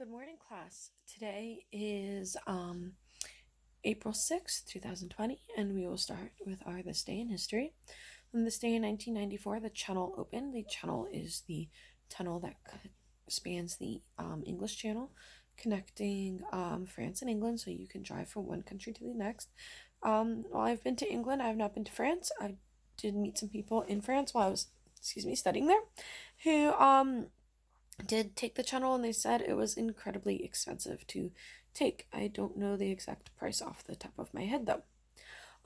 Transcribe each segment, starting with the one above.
Good morning, class. Today is April 6th, 2020, and we will start with our This Day in History. On this day in 1994, the Channel opened. The Channel is the tunnel that spans the English Channel, connecting France and England, so you can drive from one country to the next. While I've been to England, I have not been to France. I did meet some people in France while I was, studying there, who did take the channel, and they said it was incredibly expensive to take. I don't know the exact price off the top of my head though.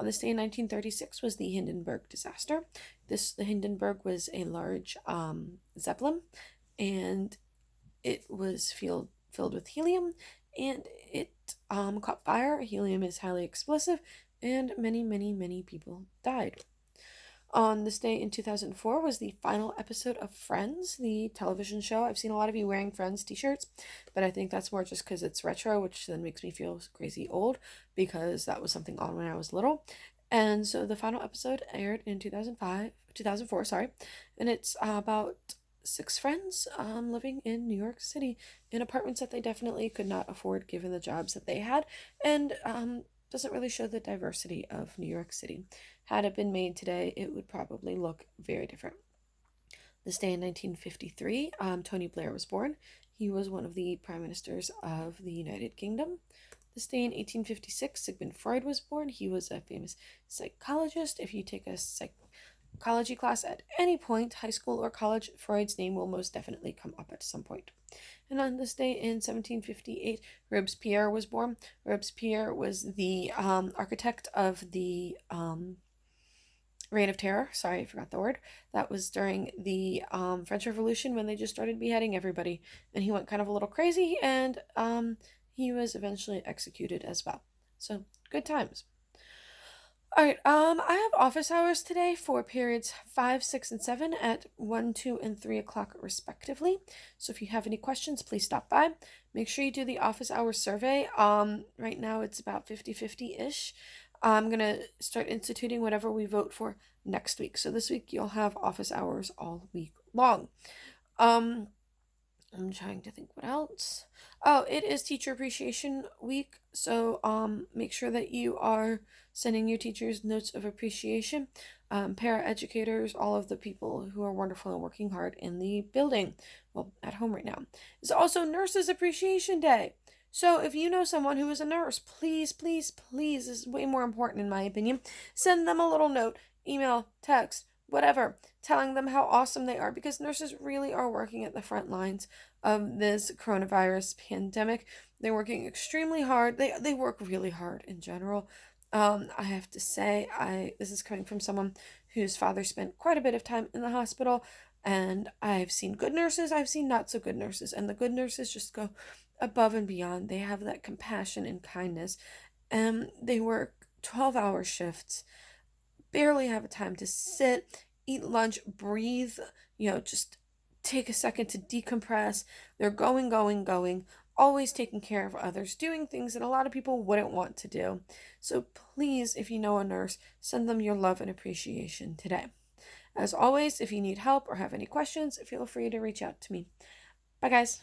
On this day in 1936 was the Hindenburg disaster. The Hindenburg was a large zeppelin, and it was filled with helium, and it caught fire. Helium is highly explosive, and many people died. On this day in 2004 was the final episode of Friends, the television show. I've seen a lot of you wearing Friends t-shirts, but I think that's more just because it's retro, which then makes me feel crazy old because that was something on when I was little. And so the final episode aired in 2004, sorry, and it's about six friends living in New York City in apartments that they definitely could not afford given the jobs that they had, and doesn't really show the diversity of New York City. Had it been made today, it would probably look very different. This day in 1953, Tony Blair was born. He was one of the prime ministers of the United Kingdom. This day in 1856, Sigmund Freud was born. He was a famous psychologist. If you take a psychology class at any point, high school or college, Freud's name will most definitely come up at some point. And on this day in 1758, Robespierre was born. Robespierre was the architect of the Reign of Terror. Sorry, I forgot the word. That was during the French Revolution when they just started beheading everybody. And he went kind of a little crazy, and he was eventually executed as well. So, good times. Alright, I have office hours today for periods 5, 6, and 7 at 1, 2, and 3 o'clock respectively. So if you have any questions, please stop by. Make sure you do the office hours survey. Right now it's about 50-50-ish. I'm going to start instituting whatever we vote for next week. So this week you'll have office hours all week long. I'm trying to think what else. Oh, it is Teacher Appreciation Week, so make sure that you are sending your teachers notes of appreciation. Para-educators, all of the people who are wonderful and working hard in the building, well, at home right now. It's also Nurses Appreciation Day. So if you know someone who is a nurse, please, please, please, this is way more important in my opinion, send them a little note, email, text, whatever, telling them how awesome they are, because nurses really are working at the front lines of this coronavirus pandemic. They're working extremely hard. They work really hard in general. I have to say, this is coming from someone whose father spent quite a bit of time in the hospital, and I've seen good nurses, I've seen not so good nurses, and the good nurses just go above and beyond. They have that compassion and kindness, and they work 12-hour shifts, barely have a time to sit, eat lunch, breathe, just take a second to decompress. They're going, always taking care of others, doing things that a lot of people wouldn't want to do. So please, if you know a nurse, send them your love and appreciation today. As always, if you need help or have any questions, feel free to reach out to me. Bye, guys.